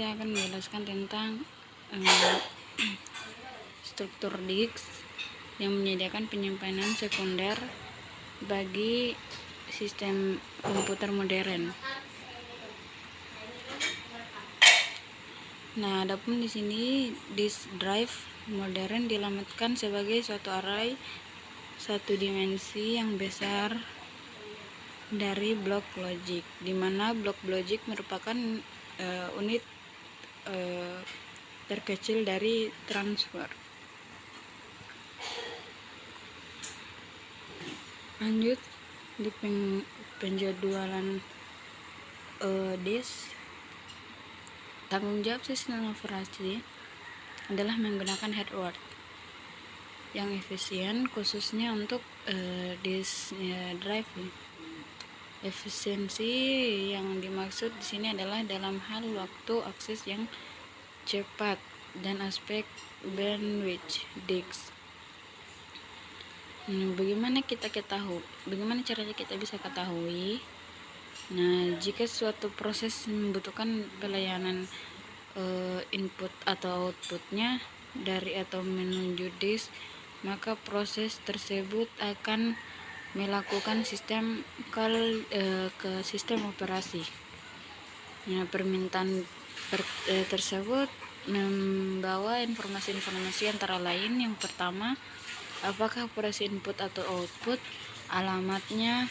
saya akan menjelaskan tentang eh, struktur disk yang menyediakan penyimpanan sekunder bagi sistem komputer modern. Nah, adapun di sini disk drive modern dialamatkan sebagai suatu array satu dimensi yang besar dari blok logic, di mana blok logic merupakan unit terkecil dari transfer. Lanjut di penjadwalan disk. Tanggung jawab sistem operasi adalah menggunakan hardware yang efisien, khususnya untuk disk drive. Efisiensi yang dimaksud di sini adalah dalam hal waktu akses yang cepat dan aspek bandwidth disk. Bagaimana caranya kita bisa ketahui? Nah, jika suatu proses membutuhkan pelayanan input atau outputnya dari atau menuju disk, maka proses tersebut akan melakukan sistem call ke sistem operasi. Nah, permintaan tersebut membawa informasi-informasi antara lain. Yang pertama, apakah operasi input atau output, alamatnya,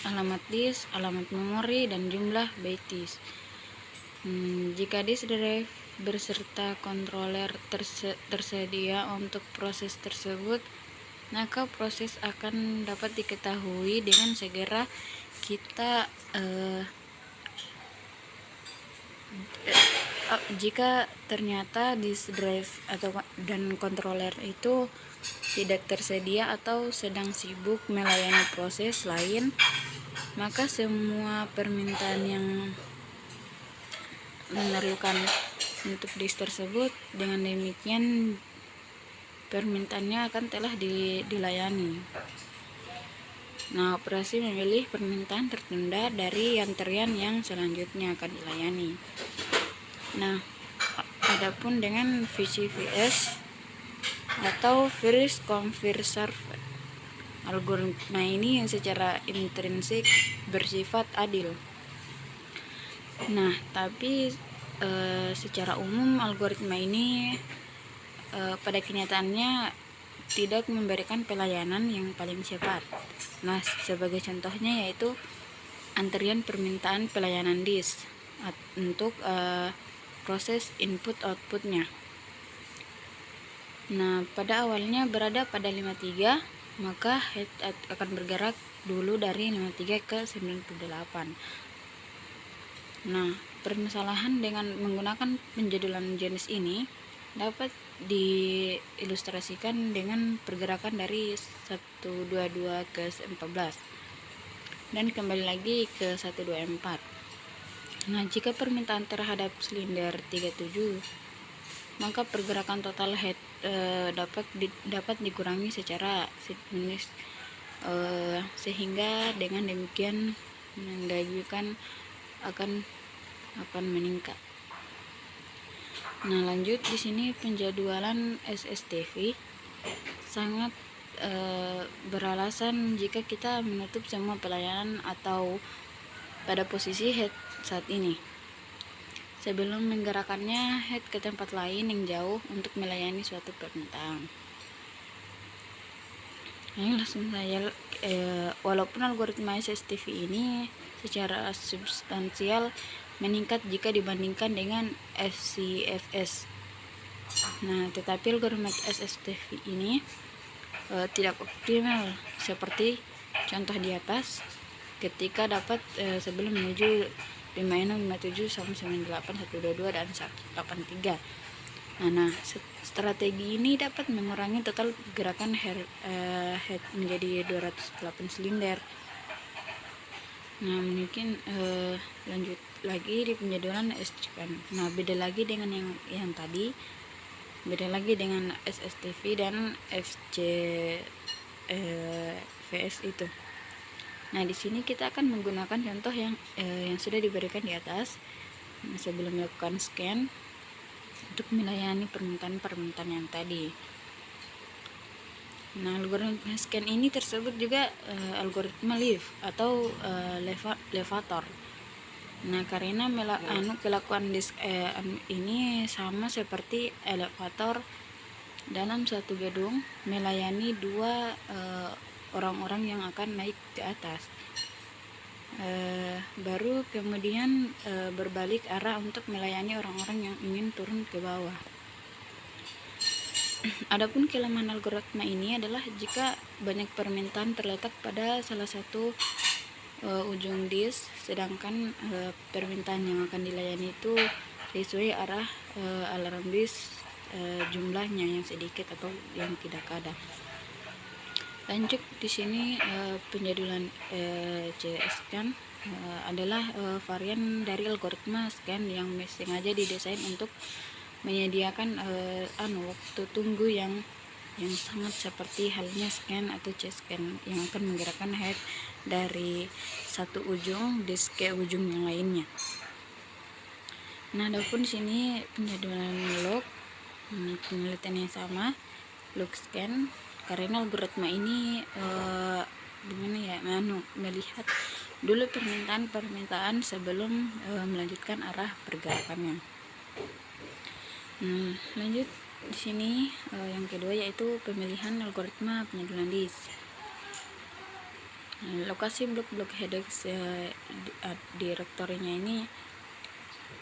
alamat disk, alamat memori, dan jumlah byte disk. Jika disk drive beserta controller tersedia untuk proses tersebut, maka proses akan dapat diketahui dengan segera. Jika ternyata disk drive dan controller itu tidak tersedia atau sedang sibuk melayani proses lain, maka semua permintaan yang memerlukan untuk disk tersebut, dengan demikian permintaannya akan telah dilayani. Nah, operasi memilih permintaan tertunda dari antrian yang selanjutnya akan dilayani. Nah, adapun dengan VCVS atau First Come First Serve, algoritma ini yang secara intrinsik bersifat adil. Nah, tapi secara umum algoritma ini pada kenyataannya tidak memberikan pelayanan yang paling cepat. Nah, sebagai contohnya yaitu antrian permintaan pelayanan disk untuk proses input outputnya. Nah, pada awalnya berada pada 53, maka head akan bergerak dulu dari 53 ke 98. Nah, permasalahan dengan menggunakan penjadwalan jenis ini dapat diilustrasikan dengan pergerakan dari 122 ke 14 dan kembali lagi ke 124. Nah, jika permintaan terhadap silinder 37, maka pergerakan total head dapat dikurangi secara signifikan, sehingga dengan demikian menggajukan akan meningkat. Nah, lanjut di sini penjadwalan SSTV sangat beralasan jika kita menutup semua pelayanan atau pada posisi head saat ini sebelum menggerakkannya head ke tempat lain yang jauh untuk melayani suatu permintaan. Nah, langsung saja, walaupun algoritma SSTV ini secara substansial meningkat jika dibandingkan dengan FCFS. Nah, tetapi algoritma SSTV ini tidak optimal seperti contoh di atas, ketika dapat sebelum menuju 56, 57, 98, 122, dan 183. Nah, strategi ini dapat mengurangi total gerakan head menjadi 208 silinder. Nah, mungkin lanjut lagi di penjadwalan SCPM. Nah, beda lagi dengan yang tadi, beda lagi dengan SSTV dan FCVS itu. Nah, di sini kita akan menggunakan contoh yang sudah diberikan di atas. Nah, sebelum melakukan scan untuk melayani permintaan-permintaan yang tadi. Nah, algoritma scan ini tersebut juga algoritma lift atau elevator. Nah, karena kelakuan ini sama seperti elevator dalam satu gedung melayani dua orang-orang yang akan naik ke atas. Baru kemudian berbalik arah untuk melayani orang-orang yang ingin turun ke bawah. Adapun kelemahan algoritma ini adalah jika banyak permintaan terletak pada salah satu ujung disk, sedangkan permintaan yang akan dilayani itu sesuai arah alarm disk, jumlahnya yang sedikit atau yang tidak ada. Lanjut di sini penjadwalan C-scan adalah varian dari algoritma scan yang sengaja didesain untuk menyediakan waktu tunggu yang sangat seperti halnya scan atau C-scan yang akan menggerakkan head dari satu ujung disk ke ujung yang lainnya. Nah, adapun sini penjadwalan log, penelitian yang sama, log scan, karena algoritma ini melihat dulu permintaan sebelum melanjutkan arah pergerakannya. Lanjut di sini yang kedua yaitu pemilihan algoritma penjadwalan disk. Lokasi blok-blok header direktorinya ini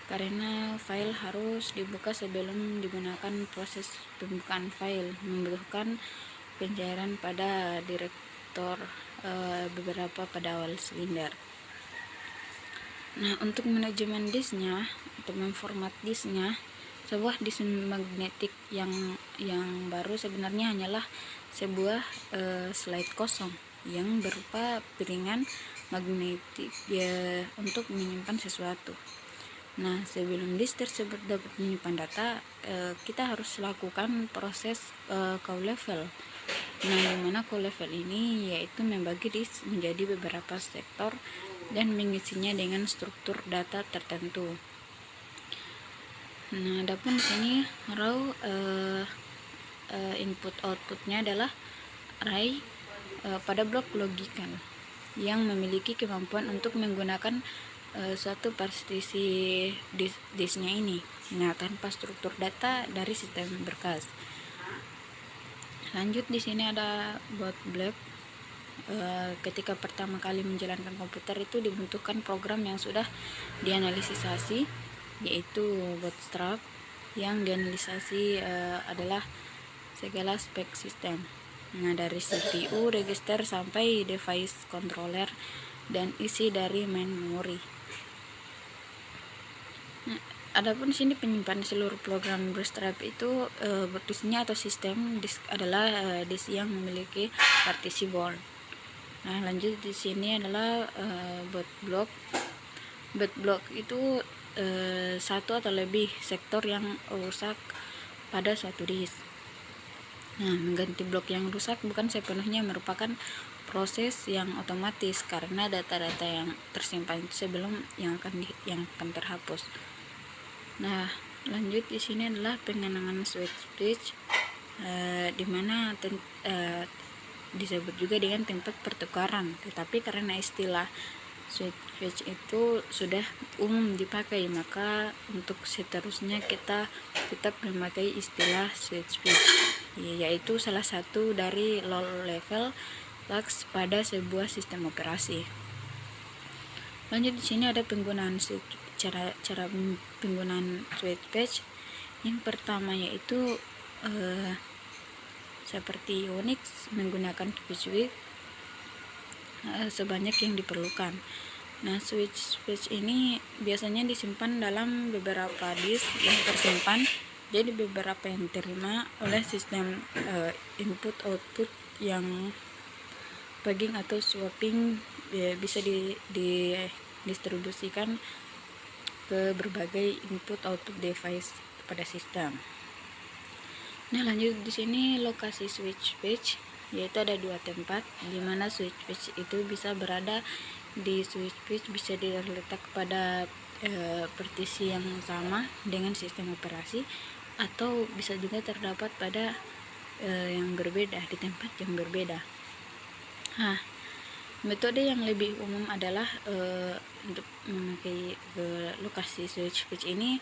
karena file harus dibuka sebelum digunakan proses pembukaan file, membutuhkan pencairan pada direktor beberapa pada awal silinder. Nah, untuk manajemen disknya atau memformat disknya, sebuah disk magnetik yang baru sebenarnya hanyalah sebuah slide kosong yang berupa piringan magnetik untuk menyimpan sesuatu. Nah, sebelum disk tersebut dapat menyimpan data, kita harus lakukan proses call level. Nah, dimana call level ini yaitu membagi disk menjadi beberapa sektor dan mengisinya dengan struktur data tertentu. Nah, adapun di sini raw input outputnya adalah array pada blok logikal yang memiliki kemampuan untuk menggunakan suatu partisi disknya ini. Nah, tanpa struktur data dari sistem berkas. Lanjut di sini ada boot block. Ketika pertama kali menjalankan komputer itu dibutuhkan program yang sudah dianalisasi, yaitu bootstrap yang dianalisasi adalah segala spek sistem. Nah, dari CPU, register sampai device controller dan isi dari main memory. Nah, adapun sini penyimpanan seluruh program bootstrap itu disknya atau sistem disk adalah disk yang memiliki partisi board. Nah, lanjut di sini adalah boot block. Boot block itu satu atau lebih sektor yang rusak pada suatu disk. Nah, mengganti blok yang rusak bukan sepenuhnya merupakan proses yang otomatis karena data-data yang tersimpan sebelum yang akan terhapus. Nah, lanjut di sini adalah pengenangan switch, di mana disebut juga dengan tempat pertukaran, tetapi karena istilah switch itu sudah umum dipakai, maka untuk seterusnya kita tetap memakai istilah switch, yaitu salah satu dari low level task pada sebuah sistem operasi. Lanjut di sini ada penggunaan cara penggunaan switch. Yang pertama yaitu seperti Unix menggunakan switch sebanyak yang diperlukan. Nah, switch ini biasanya disimpan dalam beberapa disk yang tersimpan, jadi beberapa yang diterima oleh sistem input output yang paging atau swapping bisa didistribusikan ke berbagai input output device pada sistem. Nah, lanjut di sini lokasi switch page, yaitu ada dua tempat di mana switch page itu bisa berada. Di switch page bisa diletak pada partisi yang sama dengan sistem operasi, atau bisa juga terdapat pada yang berbeda di tempat yang berbeda. Nah, metode yang lebih umum adalah untuk memakai lokasi switch ini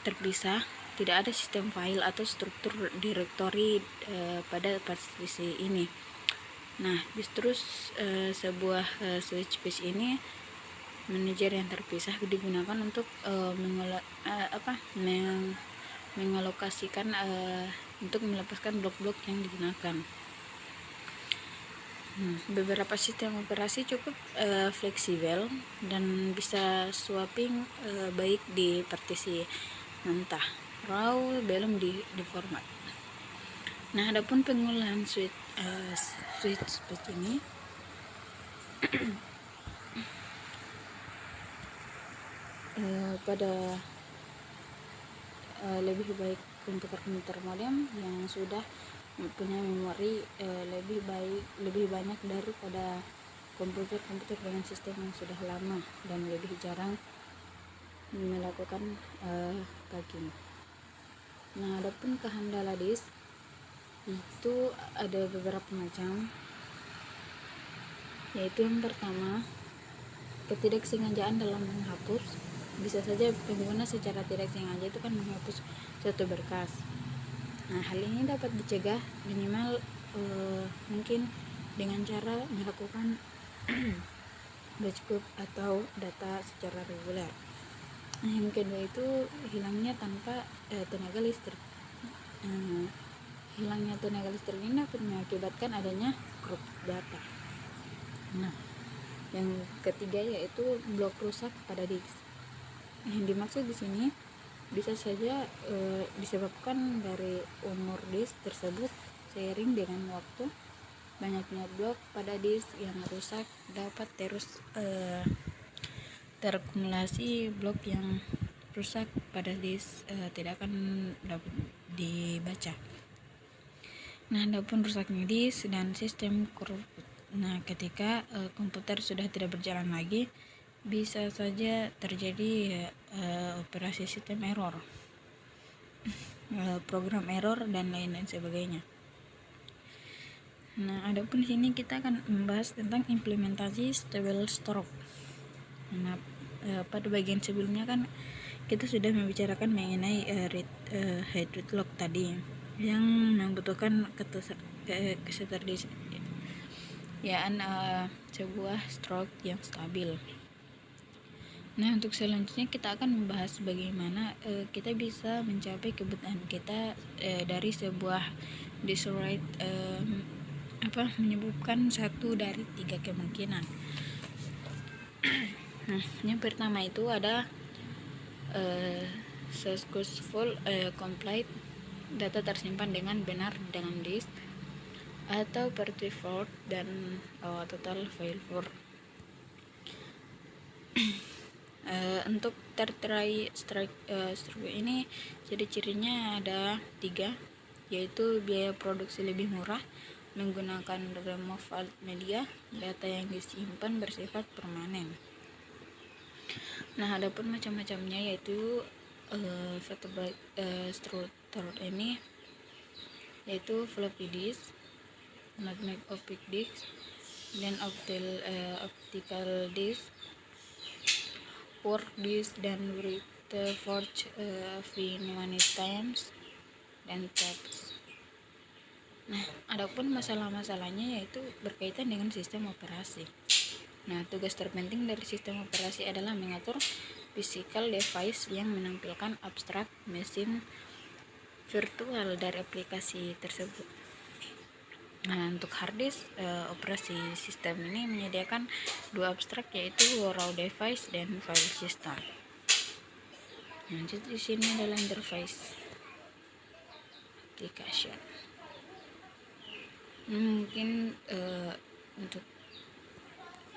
terpisah, tidak ada sistem file atau struktur direktori pada partisi ini. Nah, justru sebuah switch page ini, manajer yang terpisah digunakan untuk mengalokasikan untuk melepaskan blok-blok yang digunakan. Beberapa sistem operasi cukup fleksibel dan bisa swapping baik di partisi mentah, raw, belum di format. Nah, adapun penggunaan switch page ini pada lebih baik komputer modern yang sudah mempunyai memori lebih banyak daripada komputer dengan sistem yang sudah lama dan lebih jarang melakukan packing. Nah, adapun kehandala disk itu ada beberapa macam, yaitu yang pertama, ketidaksengajaan dalam menghapus. Bisa saja pengguna secara tidak sengaja itu kan menghapus suatu berkas. Nah, hal ini dapat dicegah minimal mungkin dengan cara melakukan backup atau data secara reguler. Nah, yang kedua itu hilangnya tanpa tenaga listrik. Hilangnya tenaga listrik ini dapat mengakibatkan adanya corrupt data. Nah, yang ketiga yaitu blok rusak pada disk. Yang dimaksud di sini bisa saja disebabkan dari umur disk tersebut seiring dengan waktu. Banyaknya blok pada disk yang rusak dapat terus terakumulasi. Blok yang rusak pada disk tidak akan dapat dibaca. Nah, adapun rusaknya disk dan sistem corrupt. Nah, ketika komputer sudah tidak berjalan lagi, bisa saja terjadi operasi sistem error, program error, dan lain-lain sebagainya. Nah, adapun sini kita akan membahas tentang implementasi stable storage. Nah, pada bagian sebelumnya kan kita sudah membicarakan mengenai head read lock tadi, yang membutuhkan ketersediaan sebuah stroke yang stabil. Nah, untuk selanjutnya kita akan membahas bagaimana kita bisa mencapai kebutuhan kita dari sebuah disk write menyebabkan satu dari 3 kemungkinan. Nah, yang pertama itu ada successful complete, data tersimpan dengan benar dengan disk, atau party fault dan total file fault. Untuk tertera strike ini ciri-cirinya ada 3, yaitu biaya produksi lebih murah, menggunakan removable media, data yang disimpan bersifat permanen. Nah, adapun macam-macamnya yaitu struktur ini yaitu floppy disk, magnetic optic disk, dan optical disk, word disk, dan Forge V1 times, dan tabs. Nah, adapun masalah-masalahnya yaitu berkaitan dengan sistem operasi. Nah, tugas terpenting dari sistem operasi adalah mengatur physical device yang menampilkan abstrak mesin virtual dari aplikasi tersebut. Nah, untuk hard disk operasi sistem ini menyediakan 2 abstrak, yaitu raw device dan file system. Nah, jadi di sini adalah interface application. Mungkin untuk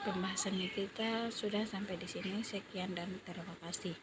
pembahasannya kita sudah sampai di sini. Sekian dan terima kasih.